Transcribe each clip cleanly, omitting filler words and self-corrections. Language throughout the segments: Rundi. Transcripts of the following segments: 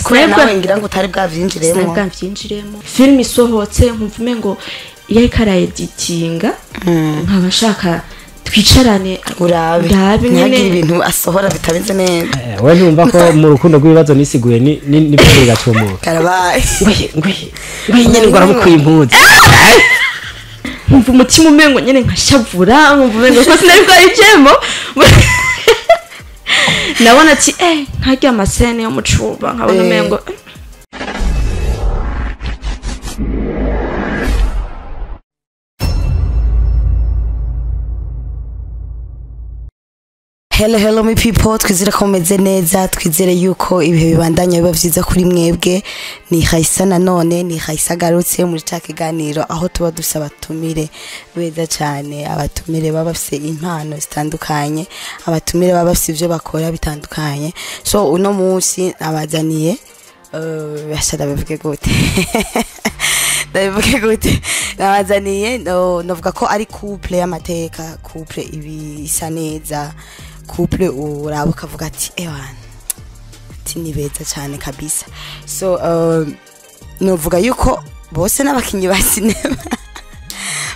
kubera nawe ngira ngo utari bwavyinjiremo film isohotse nkumvume ngo iyo ikara editinga nkaba nshaka twicarane urabe nyagira ibintu asohora bitabenze neza we ntumva ko mu rukundo rw'ibibazo nisiguye ni byo gacomo karabaye ngwe nyene ngora mukwiye impuzu umva umutima umengo nyene nkashavura umva umengo ko sinari bwayijemo nabona ati nkarya amasene yo mucuba nkabona umengo Hello my people, twizere ko meze neza, twizere yuko ibihe bibandanya biba vyiza kuri mwebwe. Ni Khaisa nanone, ni Khaisa garutse muri takiganiro aho tuba dusaba abatumire beza cyane, abatumire baba bafise impano zitandukanye, abatumire baba bafise ivyo bakora bitandukanye. So uno munsi abazaniye bashara bavuge gute. Ndabivuge gute. Nabazaniye novuga ko ari couple y'amateka, couple ibi isa neza. Couple uraba ukavuga ati ewana ati ni beza cyane kabisa. So novuga yuko bose n'abakinyi ba cinema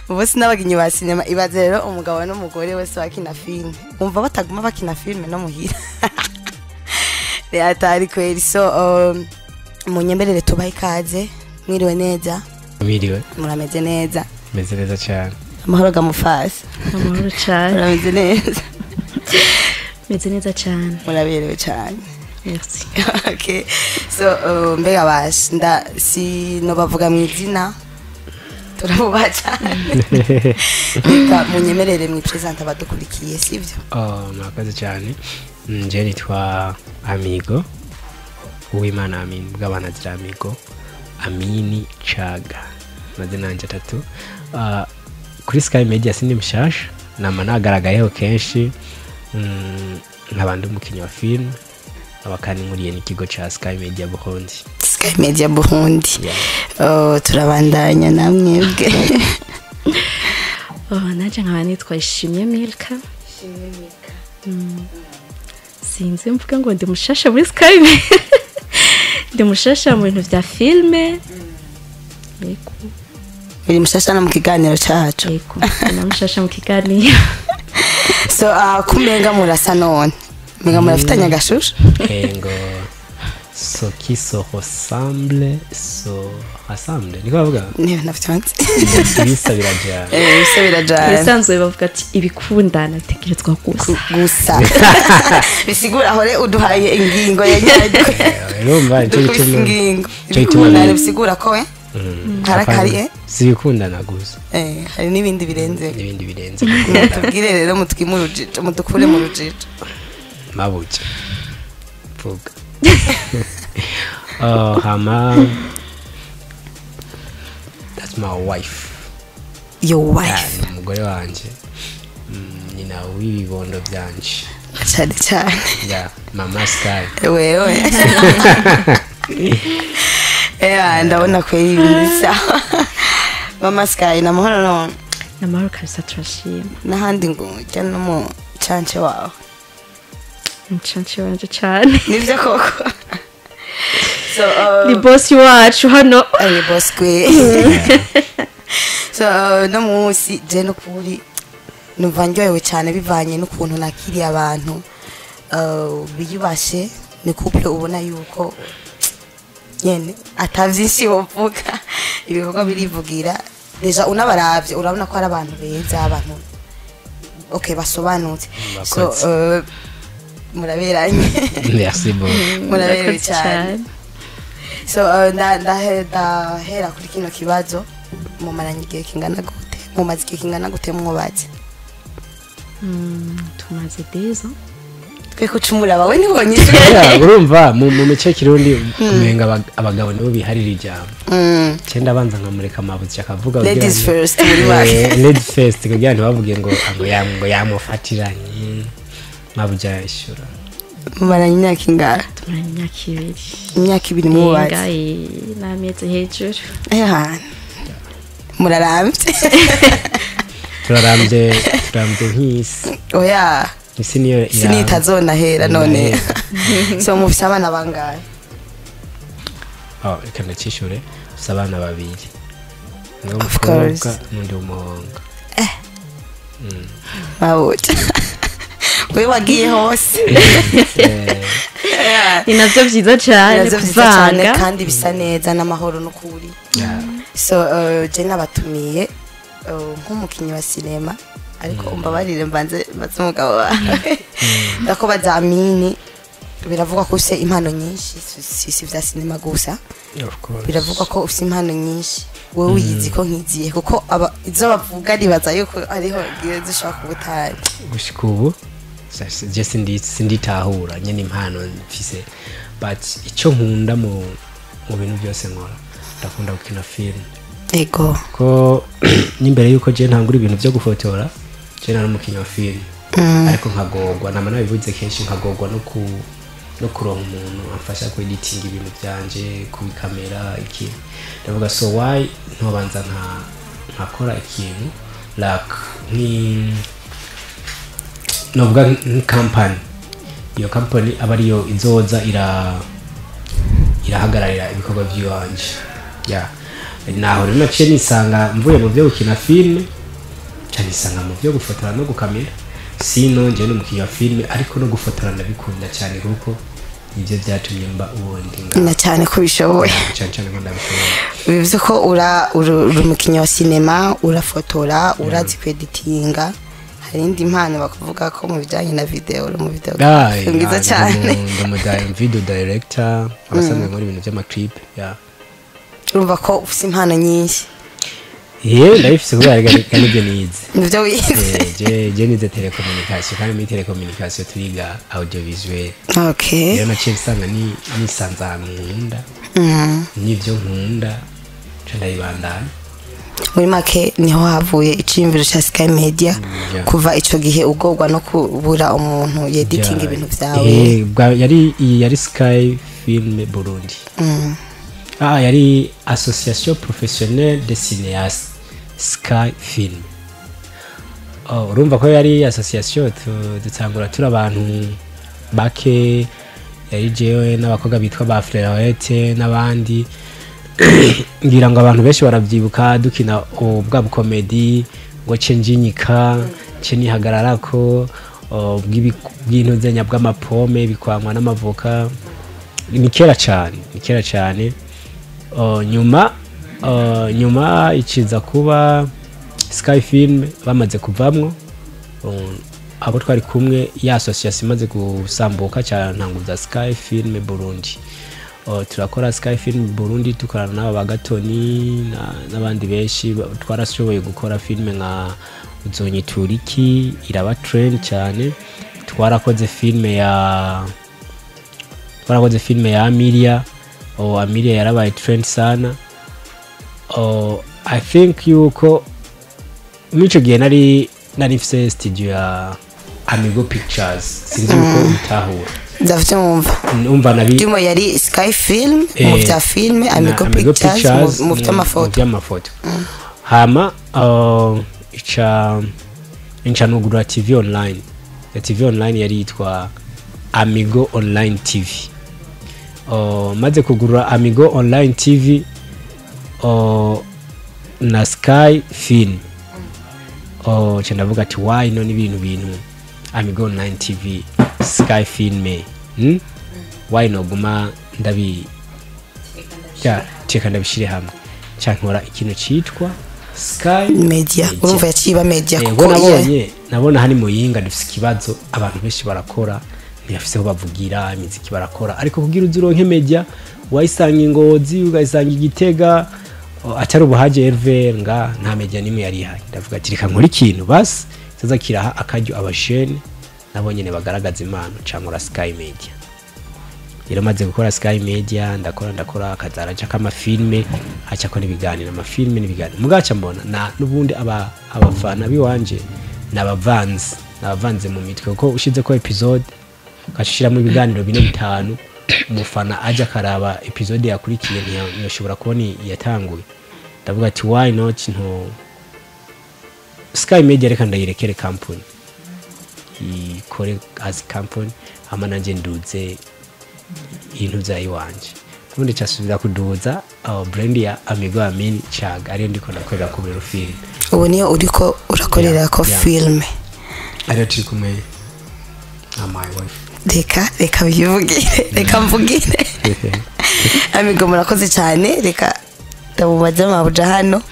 bose n'abakinyi ba cinema. Ibaze rero umugabo n'umugore wese bakina film, umva bataguma bakina film no muhira atari kweli. So munyemberere tubaye ikaze. Mwiriwe neza? Mwiriwe. Murameze neza? Meze neza cyane. Amahoro gamufasi? amahoro cyane. Murameze neza? Meze neza cyane. Muraberewe cyane. Merci. Okay. So mbega bashi si no bavuga mu izina turabuba cyane. Reka munyemerere mu present abadukurikiye sivyo? Murakoze cyane. Nje nitwa Amigo Uwimana Amin bw'abana zira Amigo Amini Chaga mazina nanje atatu. Kuri Sky Media sindi mushasha nama nagaragayeho kenshi nk'abandi umukinyi wa film abakani nkuriye n'ikigo ca Sky Media Burundi. Sky Media Burundi. Turabandanya namwebwe. Naje nkaba nitwa Ishimye Milka. Sinzi mvuga ngo ndi mushasha muri Sky Media. Ndi mushasha mu bintu vya filme. Yego. Uri mushasha na mu kiganiro cyacu. Yego. Na mushasha mu kiganiro. So kumenga murasa none. Menga murafitanya gashusho. Ngo so qui se ressemble so rassemble. Niko bavuga? Ne nafitante. Bisa biraja. Bisa biraja. Bisanzwe bavuga ati ibikundana bitegerezwa gusa. Bisigura hore uduhaye ingingo ya nyaryo. Urumva icyo gituma. Icyo gituma bisigura ko we harakariye sibikundana gusa hari n'ibindi birenze tubwire rero mutwimurujije mudukure mu rujije mabuja vuga hama that's my wife. Your wife? Umugore wanje nyina w'ibibondo byanje cyane ya mama Sky. Wewe ndabona ko yibisa mama Sky na mahoro no na mahoro kabisa turashima n'ahandi ngo cyane mu chance wawe chance wanje cyane nivyo koko. So ni boss wacu hano ari boss kwe. So no musi je no kuri numva ndyohewe cyane bivanye n'ukuntu nakiriye abantu biyubashe. Ni couple ubona yuko yene atavyinshi wovuga ibikorwa birivugira deja unabaravye urabona ko ari abantu beza abantu okay basobanutse. So muraberanye. Merci beaucoup. Muraberewe cyane. So ndahera kuri kino kibazo mumaranye igihe kingana gute? Mumaze igihe kingana gute mwubatse? Tumaze 10 ans. Kweko cumura bawe ni bonyine. Urumva mu mice kirundi kumenga abagabo nibo biharira ijambo. Cyenda banza nkamureka amabuzi akavuga ladies first muri bake. Ladies first kugira ntibavuge ngo yamufatiranye. Mabuja yashura. Mumaranye imyaka ingara? Tumaranye imyaka 2. Imyaka 2 mwubatse. N'amezi hejuru. Murarambye. Turarambye nk'isi. Oya. Isi niyo itazona hera none. So mufise abana bangahe? reka ndakishure ufise abana babiri Of course. n'undi w'umuhungu mawuta wewe wagiye hose ni navyo vyiza cane kuvanga kandi bisa neza n'amahoro n'ukuri so je nabatumiye nk'umukinyi wa sinema ariko umbabarire mbanze umugabo wawe ndako bazamini biravuga ko ufite impano nyinshi si vya sinema gusa biravuga ko ufite impano nyinshi wowe wiyizi ko nkiziye kuko izo bavuga ribaza yuko ariho zishaka kubutari gushika ubu je sinditahura nyene impano mfise but ico nkunda mu bintu byose nkora ndakunda gukina film ego ko n'imbere yuko je ntangura ibintu byo gufotora je nari umukinyi wa film ariko nkagorwa namana bivuze kenshi nkagorwa no kuronka umuntu amfasha ku editing ibintu byanje ku kamera iki ndavuga so why ntobanza nkakora ikintu like novuga company iyo company aba ariyo izoza irahagararira ibikorwa by'iwanje naho rero naciye nisanga mvuye mu byo gukina filime cyane nisanga mu byo gufotora no gukamera sino nje n'umukinnyi wa filime ariko no gufotora ndabikunda cyane kuko ibyo byatumye mba ubundi na cyane ko bishoboye cyane ko ndabishoboye bivuze ko uri umukinnyi wa sinema urafotora urazi kweditinga hari indi mpano bakuvuga ko mu bijyanye na video uri mu video ngiza cyane ndamudaye video director abasanzwe muri ibintu by'amaclip urumva ko ufite impano nyinshi ndabifise kubera kandi ibyo nize nivyo wize je nize telecommunication kandi muri telecommunication turiga audiovisuel okay rero naciye nsanga nisanze ahantu nkunda n'ibyo nkunda ndayibandanya muri make niho havuye iciyumviro ca Sky Media kuva ico gihe ugorwa no kubura umuntu yediting ibintu vyawe yari Sky Film Burundi yari Association Professionnelle des Cinéastes Sky Film urumva ko yari association dutangura turi abantu bake yari jewe n'abakobwa bitwa ba Fleurette n'abandi ngira ngo abantu benshi baravyibuka dukina ubwa comedy ngo cenjinyika cenihagararako bw'ibintu zenya bw'amapome bikwangwa n'amavoka ni kera cyane nyuma ikiza kuba Sky Film bamaze kuvamwo abo twari kumwe ya association imaze gusambuka cyane ntanguza Sky Film Burundi turakora Sky Film Burundi tukorana n'aba bagatoni n'abandi benshi twarashoboye gukora filme nka Uzonyituriki iraba trend cyane twarakoze filme ya Amelia yarabaye trend sana I think yuko mico gihe nari mfise studio ya Amigo Pictures sinzi uko bitahura ndafite umva nabi ndimo yari Sky Film mu bya filme Amigo Pictures mu by'amafoto hama ica nugura TV online ya TV online yari yitwa Amigo Online TV maze kugura Amigo Online TV na Sky Film ndavuga ati why none ibintu Amigo Online TV Sky Film why no guma teka ndabishire hamwe cyankora ikintu citwa Sky Media urumva yaciba media kuko nabona hani muyinga dufise kibazo abantu benshi barakora ntiyafise ho bavugira imiziki barakora ariko kugira uzironke media wayisanga Ingozi ugayisanga Igitega atari ubuhaje Hervé nga nta media nimwe yari ihari ndavuga ati reka nkora ikintu basi saza kiraha akajyo abashene nabo nyene bagaragaza impano cyangwa Sky Media rero maze gukora Sky Media ndakora akazaraja kama filme acha ko nibiganira ama filme nibiganira mugaca mbona nubundi abafana biwanje nabavanze mu mitwe kuko ushize ko episode kashishiramo ibiganiro 4-5 umufana aja karaba episode yakurikiye ntiyoshobora kubona yatanguye ndavuga ati why not nto Sky Media reka ndayirekere company ikore as company ama nanje nduze ibintu byayiwanje ubundi cyasubira kuduza brand ya Amigo Amin Chaga ariyo ndiko ndakorera ku biro film ubu niyo uriko urakorera ko film ariyo turi kumwe na my wife reka bivugire reka mvugire Amigo murakoze cyane reka ndabubaza mabuja hano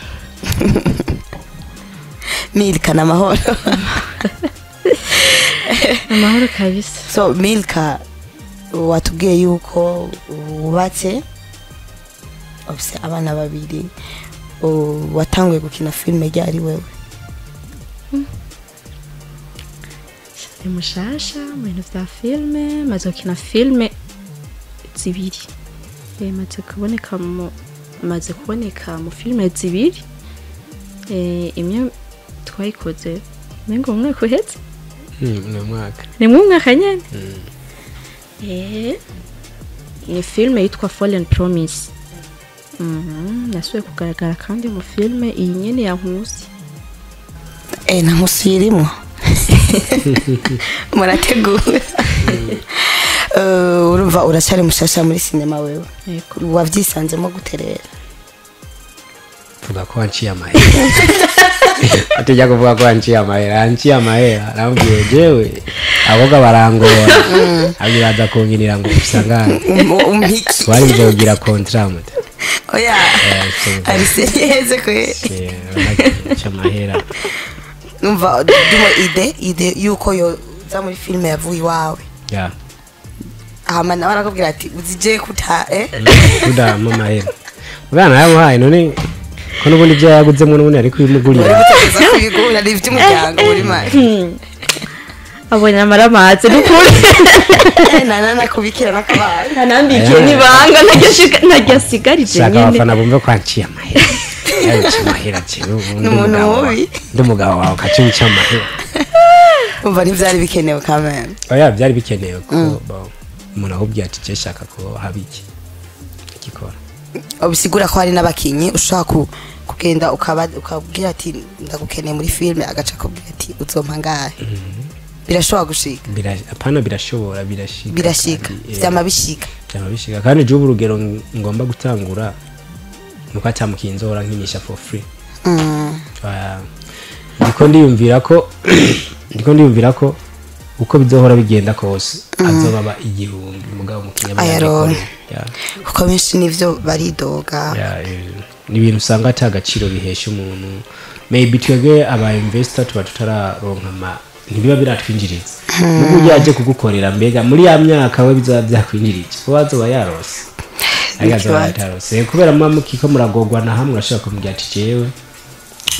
Milka na mahoro amahoro kabisa. So Milka watubwiye yuko wubatse ofise abana babiri watanguye gukina filme ryari wewe? Ni mushasha mu bintu vya filme maze gukina filme zibiri maze kuboneka mu filme zibiri imwe twayikoze nengo umwaka uhetse ni mwaka nyene ni filme yitwa Fallen Promise nasuye kugaragara kandi mu filme iyi nyene ya Nkusi na Nkusi irimo murategura urumva uracyari mushasha muri sinema wewe wavyisanzemo guterera vuga ko wanciye amahera atujya kuvuga ko wanciye amahera nambwiye jewe aboga barangora abiraza konginira ngo usangane umpiki wari bizogira contract oya ari serieze ko amahera numva dimo ide yuko yo za muri filme yavuye iwawe amana barakubwira ati uzije kuta kuda mama hera bwana yamuhaye none ko nubundi bya yaguzemo nubundi ari kwimugurira kwigura ari by'umuryango uri mari abonye amaramaze n'ukuri nana kubikira nakabana nanambikiye nibanga ntagyasigarije nyine saka abafana bumve ko anciye amahera yaciye amahera cyo n'umuntu mubi ndumugabo wawe kacinca amahera umva ntibyari bikenewe kamera oya byari bikenewe ko umuntu ahubwiye ati cyo shaka ko habiki gikora obisigura ko hari nabakinyi ushaka kugenda ukabwira ati ndagukeneye muri filme agaca kubwira ati uzompa ngahe birashobora gushika apana birashobora birashika byamabishika kandi je urugero ngomba gutangura nuko atamukinzora nkinisha for free ndiko ndiyumvira ko uko bizohora bigenda kose azobaba igihumbi mugabo mukinyabya kuko benshi nivyo baridoga ni ibintu usanga atagaciro bihesha umuntu maybe twebwe aba investor tuba tutararonka ntibiba biratwinjiriza n'ubwo yaje kugukorera mbega muri ya myaka we bizaba byakwinjirije ko bazoba yarose ayazoba yatarose kubera mukiko muragogwa na hamwe urashaka kumubwira ati jewe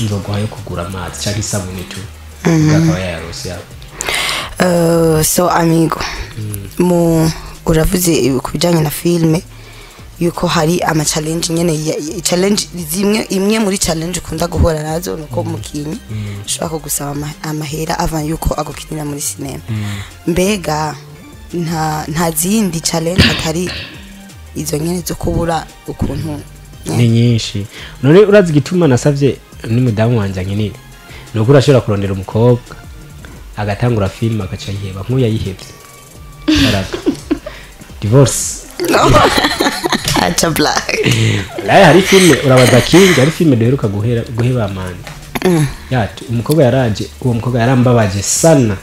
nzoguhaye kugura amazi cyangwa isabune tu akaba yarose yabo so Amigo uravuze kubijanye na filme yuko hari ama challenge nyene challenge imwe muri challenge ukunda guhora nazo nuko mukinyi ushaka gusaba amahera avant yuko agukinira muri cinema mbega nta zindi challenge atari izo nyene zo kubura ukuntu ni nyinshi none urazi gituma nasavye ni mudamu wanje nyine nuko urashobora kurondera umukobwa agatangura film agaca yiheba nkuya yihebye araka divorce acha black la hari film urabaza kingi hari film duheruka guheba amande yatu umukobwa yaraje uwo mukobwa yarambabaje sana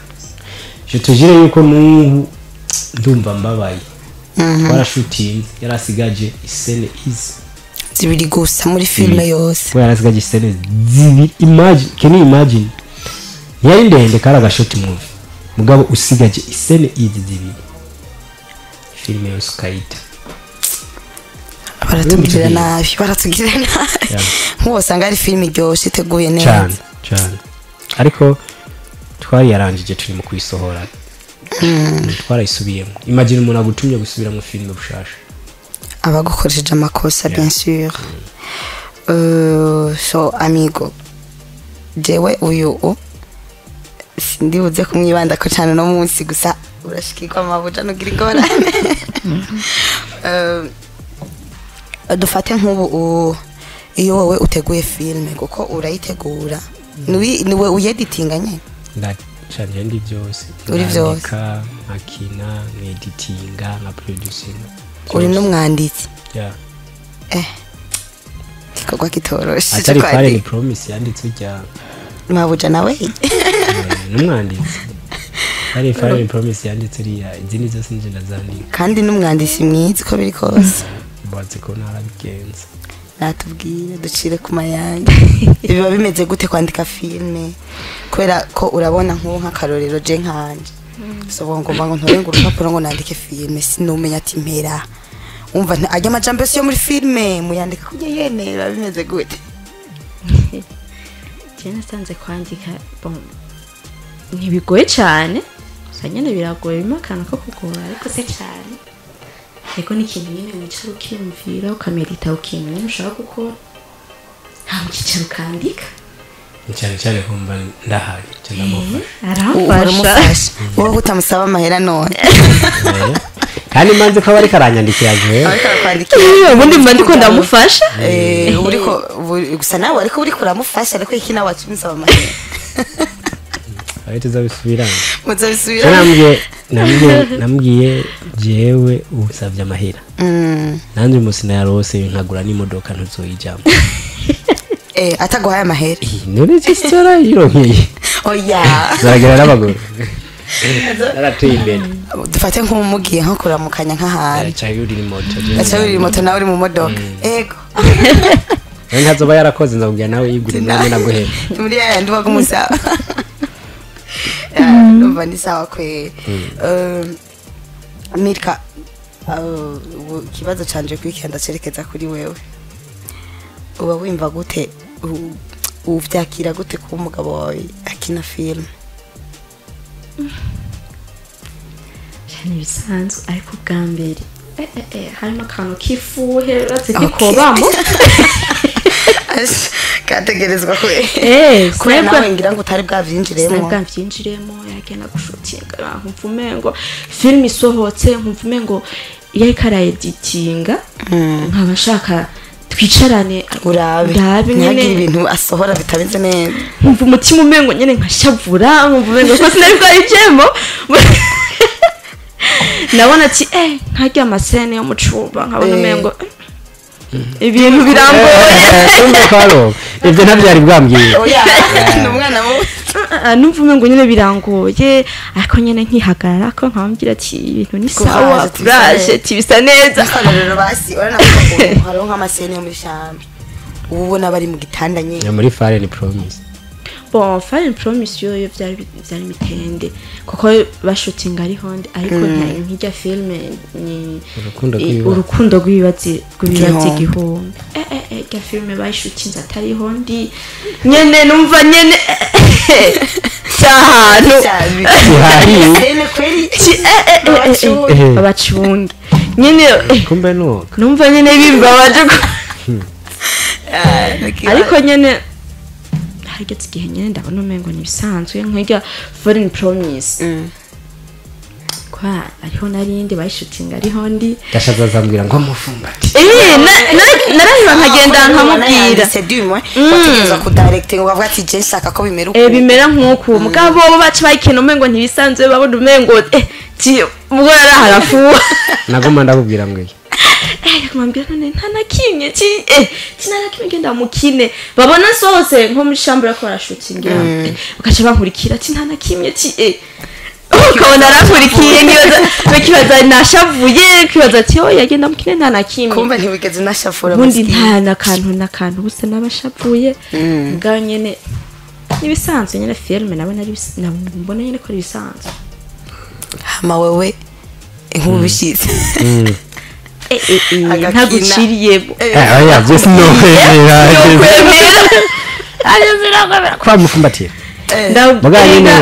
je tujire yuko n'ubu ndumva mbabaye barashooting yarasigaje isene izi zibiri gusa muri filme yose yarasigaje isene zibiri can you imagine yari ndende karaga shot movie mugabo usigaje isene izi zibiri filme yose kaita baratugira nabi nk'usanga ari filme iryoshe iteguye neza cyane ariko twari yarangije turi mu kwisohora twarayisubiyemo imagine umuntu agutumye gusubira mu filme bushasha abagukoresheje amakosa bien sûr so Amigo jewe uyu sindibuze kumwibanda ko cyane no munsi gusa urashikirwa amabuja nugira ingorane dufate nk'ubu iyo wowe uteguye filme kuko urayitegura niwe uyeditinga nyine ndacanye ndi byose uri byose makina editinga na producing uri n'umwanditsi yeah kikogwa kitoroshe atari Fire and Promise yanditse ujya mabuja nawe n'umwanditsi ari Fire and Promise yanditse riya izindi zose nje ndazandika kandi n'umwanditsi mwiza ko biri kose batse ko narabigenza natubwire ducire ku mayange biba bimeze gute kwandika filme kwera ko urabona nk'akarorero je nkanje so ngomba ngo ntore ngo urupapuro ngo nandike filme sinumenya ati mpera umva ajya amajambo yo muri filme muyandika kujye yene biba bimeze gute je nasanze kwandika bon ntibigoye cyane sanyene biragoye bimakana ko kugora ariko se cyane eko ni ikintu nyine wicara ukiyumvira ukamerita ukimenya ushaka gukora nta mukicaro ukandika cyane cyane kumva ndahari cyane aramufasha wowe utamusaba amahera none kandi manze ko bari karanyandikira je ubundi mba ndiko ndamufasha uriko gusa nawe ariko uri kuramufasha ariko iki nawe wacumusaba amahera ahita zabisubirana muzabisubirana nambwiye jewe usabye amahera nanjye umusina yarose nkagura n'imodoka ntuzoyijamo ataguhaye amahera none cyisora yironkeye oya zaragera n'abagore naratuye imbere dufate nk'umugiye nko kuramukanya nk'ahantu acayuri moto nawe uri mu modoka ego nkazoba yarakoze nzabwira nawe yigure none naguhera muri yandi wagumusaba numva ni sawa kwe Mirka ikibazo canje kwikenda cerekeza kuri wewe uba wimva gute uvyakira gute ku umugabo wawe akina film cyane bisanzwe ariko bwa mbere harimo akantu kifuhe ratse kikobamo kategerezwa kwe kwe nawe ngira ngo utari bwavyinjiremo yagenda gushutinga nkumvumengo film isohotse nkumvumengo yayikara editinga nkaba shaka twicarane urabe nyine ibintu asohora bitabize neza nkumva umutima umengo nyene nkashavura nkumvumengo ko sinari bwayijemo nabona ati nkarya amasene yo mucuba nkabona umengo ibintu biramboye umbe kwaro ibyo ntabyari bwambwiye oya n'umwana mu numva umengo nyene birangoye ariko nyene nkihagarara ko nkambwira ati ibintu ni sawa courage tibisa neza rero basi urana ko haro nk'amasene yo muri shambi ubona bari mu gitanda nyine muri Fire and Promise bon Fire and Promise yo byari mitende kuko bashutinga ari honde ariko nkijya filme ni urukundo rw'ibibazi igihumbi ga filme bashutinze atari hondi nyene numva nyene cyane abacungi nyene kumbe no numva nyene bimbabaje ariko nyene harigeze igihe nyene ndabona umengo nibisanzwe nk'irya Fire and Promise kwa ariho narindi bayishutinga ariho ndi gashaza zambwira ngo mufumbati narahiba nkagenda nkamubwira c'est du moins wategeza ku directing ukavuga ati je nshaka ko bimera uko bimera nk'uko mugabo bo baci bayikena umengo ntibisanzwe babona umengo ti ubwo yaraharafuwa nagoma ndakubwira ngo kumambira none nta nakimye kinanakimye ngenda mukine babona sose nko muri shambura ko barashutingira bakaca bankurikira ati nta nakimye ukabona arakurikiye nkibaza nashavuye kibaza ati yagenda mukine nta nakimye kumva ntiwigeze nashavura ubundi nta nakantu busa n'abashavuye bwa nyene nibisanzwe nyene filme nawe mbona nyene ko ari bisanzwe hama wewe nkubishize ntaguciriyemo oya just no kwa mufumbatira ndabwira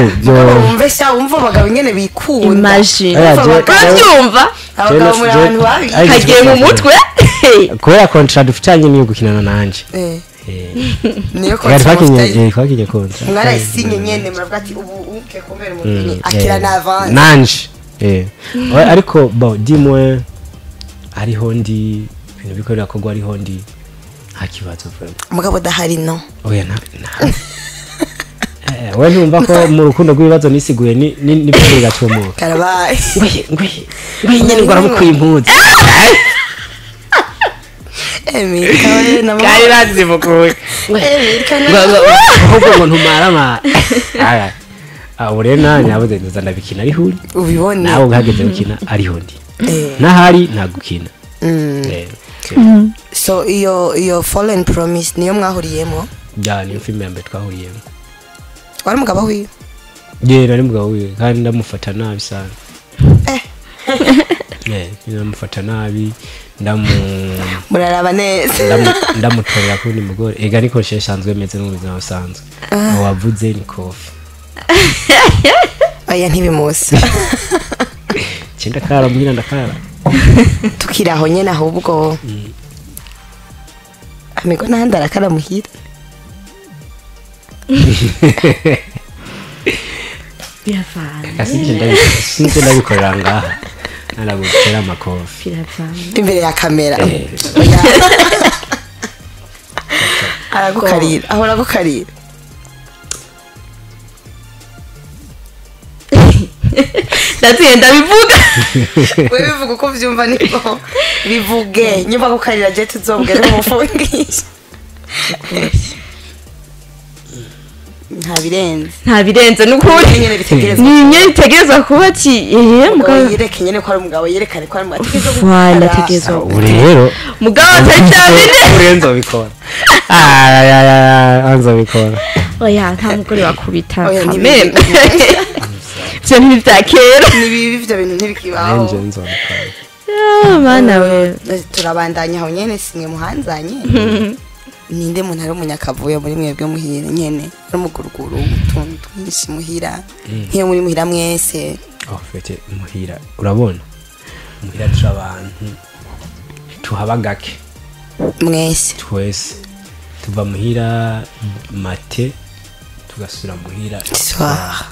umvesha umva abagabo nyene bikunda imagine urabyumva abagabo muri abantu babi kagiye mu mutwe kubera contract dufitanye niyo gukinana nanje niyo twakinye kontra mwara isinye nyene muravuga ati ubu uke komera umuntu akira na avance nanje ariko bon dis-moi ariho ndi ibintu bikorera kogwa ariho ndi hakibazo vraiment mugabo dahari no oya na wewe ntumva ko mu rukundo rw'ibibazo nisiguye ni byo gatomo karabaye ngwe nyene ngora mukuye impunzi Milka we na kari bazimukuye ahubwo ngo ntumarama ubu rero nanjye nabuze nza ndabikina ariho uri ubibone nawe uhageze gukina ariho ndi n'ahari nta gukina so iyo Fallen Promise niyo mwahuriyemo niyo filime ya mbere twahuriyemo wari umugabo wiwe nari umugabo wiwe kandi ndamufata nabi sana ndamufata nabi muraraba neza ndamutorera kundi mugore ega ariko sanzwe meze n'ubuzima busanzwe wavuze ni kofi oya ntibimusa cyenda kara muhira ndakara tukiraho nyene ahubwo amigo nahandi arakara muhira sinzi ndabikorera ngaha naragutera amakofi imbere ya kamera aragukarira ahora agukarira ndatuye ndabivuga we bivuga uko vyumva niko bivuge nyuma gukarira je tuzobwere umufungisha nta birenze n'ukuri nyine bitegerezwa kuba ati mugabo yereke nyene ko ari umugabo yerekane ko ari umugabo ategerezwa rero mugabo atari cyane urenzo bikora anzo bikora oya nta mugore bakubita kamere byo ntibyakera nibibi byo bintu ntibikibaho nje nzo bikora mana we turabandanya aho nyene simwe muhanzanye ninde muntu ari umunyakavuye muri mwebwe muhira nyene ari umuguruguru utuntu twinshi muhira nkiyo muri muhira mwese fete muhira urabona muhira turabantu tuhaba gake mwese twese tuva muhira mate tugasura muhira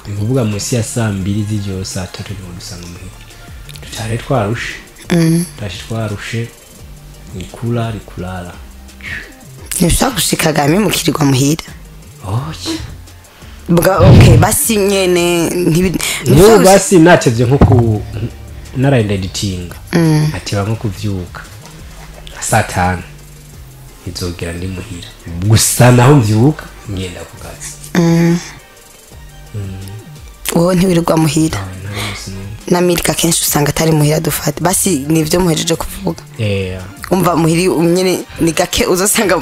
nguvuga munsi ya saa 2 z'ijoro saa 3 niho dusanga muhira tutare twarushe twarushe rikulala nishaka gushika game mukirirwa muhira okay basi nyene niyo basi natevye nko ku narenda editing ati bamwe kuvyuka saa 5 izogera ndi muhira gusa naho mvyuka ngenda ku kazi wowe ntiwirirwa muhira na Milka kenshi usanga atari muhira dufata basi nivyo muhejeje kuvuga umva muhiri nyene ni gake uzosanga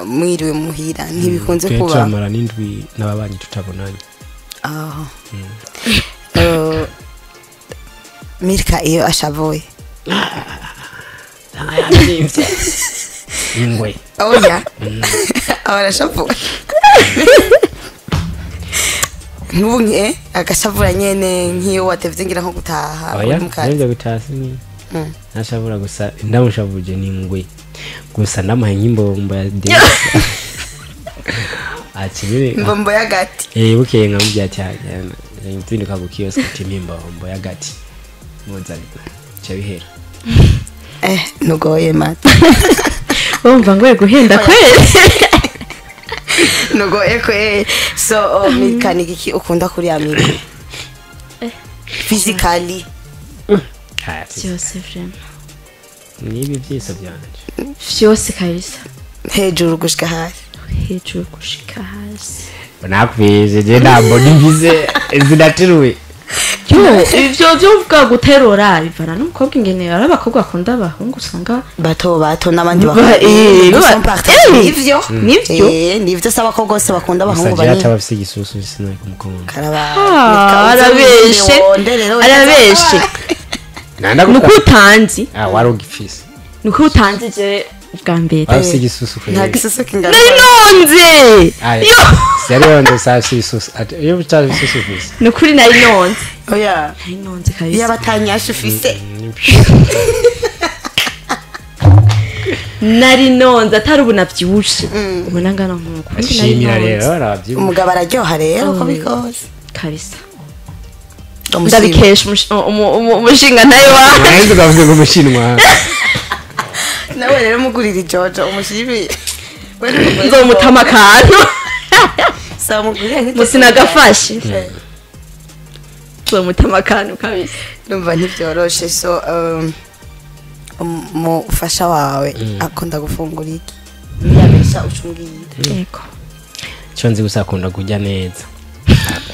mwiriwe muhira ntibikunze kuba cyamara n'indwi n'ababanyi tutabonanye Milka iyo ashavuye ingwe oya ahora ashavuye nubunye agashavura nyene nkiyo watevye ngira nko gutaha nje gutaha sini nashavura gusa ndamushavuje n'ingwe gusa ndamaye nk'imbombo ya dance akibire imbombo ya gati bukeye nkamubya cyane ntindika ku kiosk timbombo ya gati muzali cyabihera nugoye mata wumva ngo guhenda kweli nugoye kweli so Milka nigiki ukunda kuri amigo physically byose vrema nibi byose byanje byose kabisa hejuru gushika hasi nakwize je ntabwo nibize zinateruwe ivyo byovuga guterora bivana n'umukobwa ingene ari abakobwa akunda abahungu usanga bato n'abandi nivyo saba ko gose bakunda abahungu bane cyangwa bafise igisusu sinari kumukunda arabeshe nuko utanzi wari ugifise nuko utanzi je bwa mbere bafise igisusu nta gisusu kingana nonze Serio ndo sasi sus yo bitari susufise nukuri nari nonze oya nari nonze kabisa yabatanyasha ufise nari nonze atari ubunavyushe ubona ngana nkuko ashimira rero aravye umugabo araryoha rero ko bikoze kabisa ndabikesha umushinga nayo wa nzi ukavuga ngo umushinwa nawe rero mugurira ijojo umushibi nzomutama akantu samugurira musinagafashe nzomutama akantu kabisa ndumva ntivyoroshe so umufasha wawe akunda gufungura iki yabesha ucungirira yego cyo nzi gusa akunda kurya neza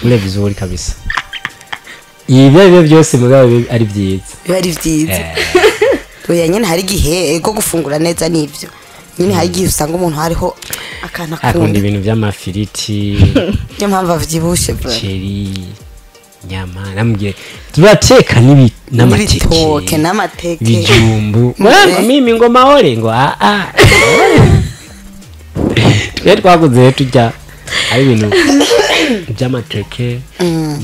kule vizuri kabisa ibyo byose mugabo ari byiza biba ari byiza oya nyine hari igihe ego gufungura neza nivyo nyine hari igihe usanga umuntu hariho akana akunda akunda ibintu by'amafiriti niyo mpamvu avyibushe bro cheri nyama namubwiye turateka n'ibitoke n'amateke bijumbu mimi ngo mahore ngo twe twaguze tujya ari ibintu by'amateke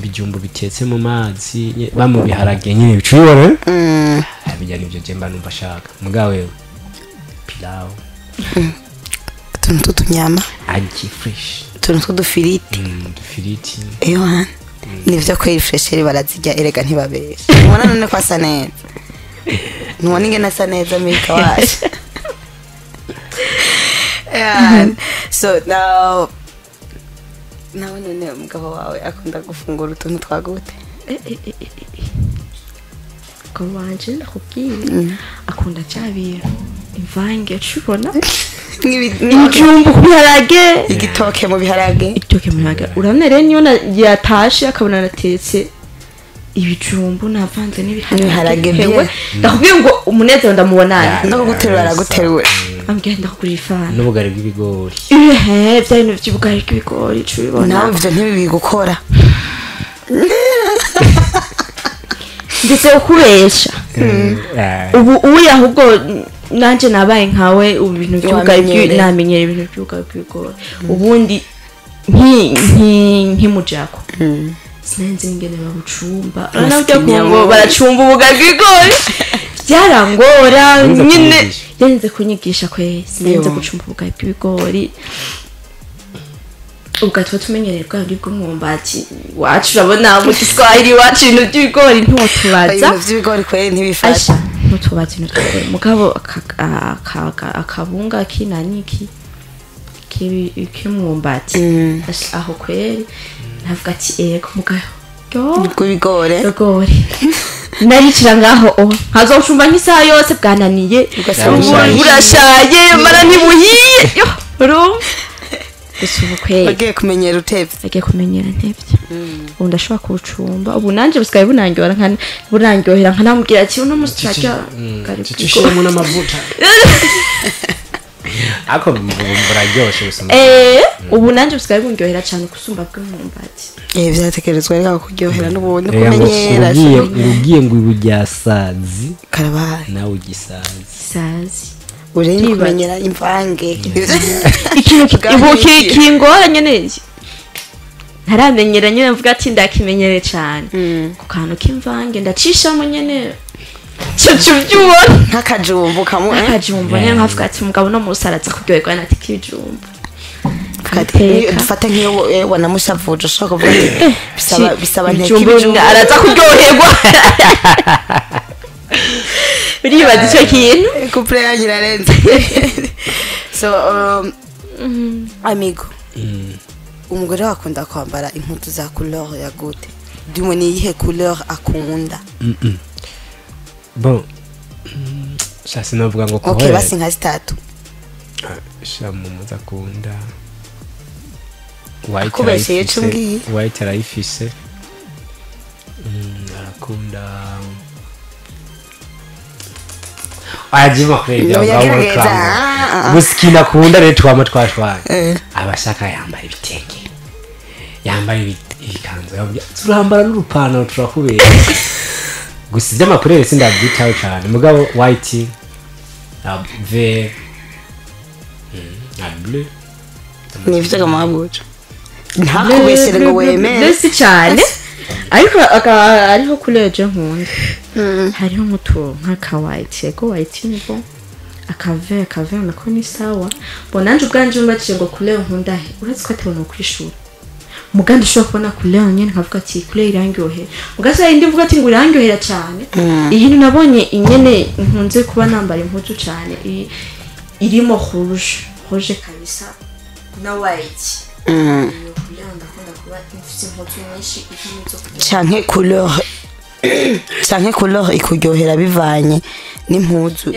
bijumbu bitetse mu mazi bamu biharage nyine bicubora bijya nibyo jemba numva shaka mugawe pilau tuntu tutunyama aji fresh tuntu tudufiriti dufiriti ewa nivyo kweri fresheri barazijya erega ntibabesha ubona none ko asa neza nubona ingene asa neza mika waje so now nawe none umugabo wawe akunda gufungura utuntu twagute ko wanje ndakubwiye akunda cyabira imvange cubona ibijumbu ku biharage igitoke mu biharage urabona rero niyo yatashe akabona natetse ibijumbu navanze n'ibiharage hewe ndakubwiye ngo umunezero ndamubonana no guterura araguterura ambwiye ndakugura ifana n'ubugari bw'ibigori bya bintu by'ubugari bw'ibigori cubibona nawe ivyo ntibibi gukora ndetse ukubesha ubu uya ahubwo nanje nabaye nkawe ubu bintu by'ubugari namenyera ibintu by'ubugari bw'ibigori ubundi nkimujako sinenze ingene babucumba urabona ngo baracumba ubugari bw'ibigori byarangora nyine yanze kunyigisha kwe sinenze gucumba ubugari bw'ibigori ubwo tuba tumenyereye ubwari bw'umwumbati wacu urabona mu Kiswahili wacu ibintu by'ibigori ntutubaza ibintu by'ibigori kweri ntibifasha ntutubaza ibintu mugabo akabunga kinaniki k'umwumbati aho kweri navuga ati ego mugabo bw'ibigori naricira ngaho nkazoshumba nk'isaha yose bwananiye burashaye mara ntibuhiye gusa ubu kweri bagiye kumenyera utevye bagiye kumenyera ntevye ubu ndashobora kubucumba ubu nanje busigaye bunaryohera nkanamubwira ati uno musi turarya tushiramo n'amavuta ako buraryoshe gusoma ubu nanje busigaye bunryohera cyane gusumba bw'umwumbati vyatekerezwa reka kuryohera n'ubundi kumenyera ugiye ngo ibujyasazi karabaye nawe ugisazi ureni kumenyera imvange ikintu kingoranye neza ntaramenyera nyine mvuga ati ndakimenyere cyane ku kantu k'imvange ndacishamo nyene cyo byubona nk'akajumbu nyine nkavuga ati umugabo no musaraza kuryoherwa nati k'ibijumbu dufate nk'iyo wanamushavuje ushobora kuvuga bisaba nteko araza kuryoherwa uribaza icyo kintu couple yanyu irarenze so amigo umugore wakunda kwambara impuzu za couleur ya gute dumwe ni iyihe couleur akunda bon shasi navuga ngo ko okay basi nka zitatu shamu muzakunda white arayifise arakunda ajima kwega gusikina kunda rero twama twashwana abashaka yambaye ibitenge yambaye ibikanzu turambara n'urupano turakubera gusa iby'amakurere sindabyitaho cyane mugabo white na vert na bleu nivyo kamabuca ntakubeshere ngo wemere si cyane ariko ariho kuleje nkunda hariho muto nk'aka white yego white nibo akave nako ni sawa bonanje ubwanje mbaciye ngo couleur nkunda he uretse ko atabona kwishura mugandi ushobora kubona couleur nyene nkavuga ati couleur irangyohe ugasa indi mvuga ati ngo irangyohera cyane iyi nabonye inyene nkunze kuba nambara impuzu cyane irimo rouge kabisa na white canke couleur ikuryohera bivanye n'impuzu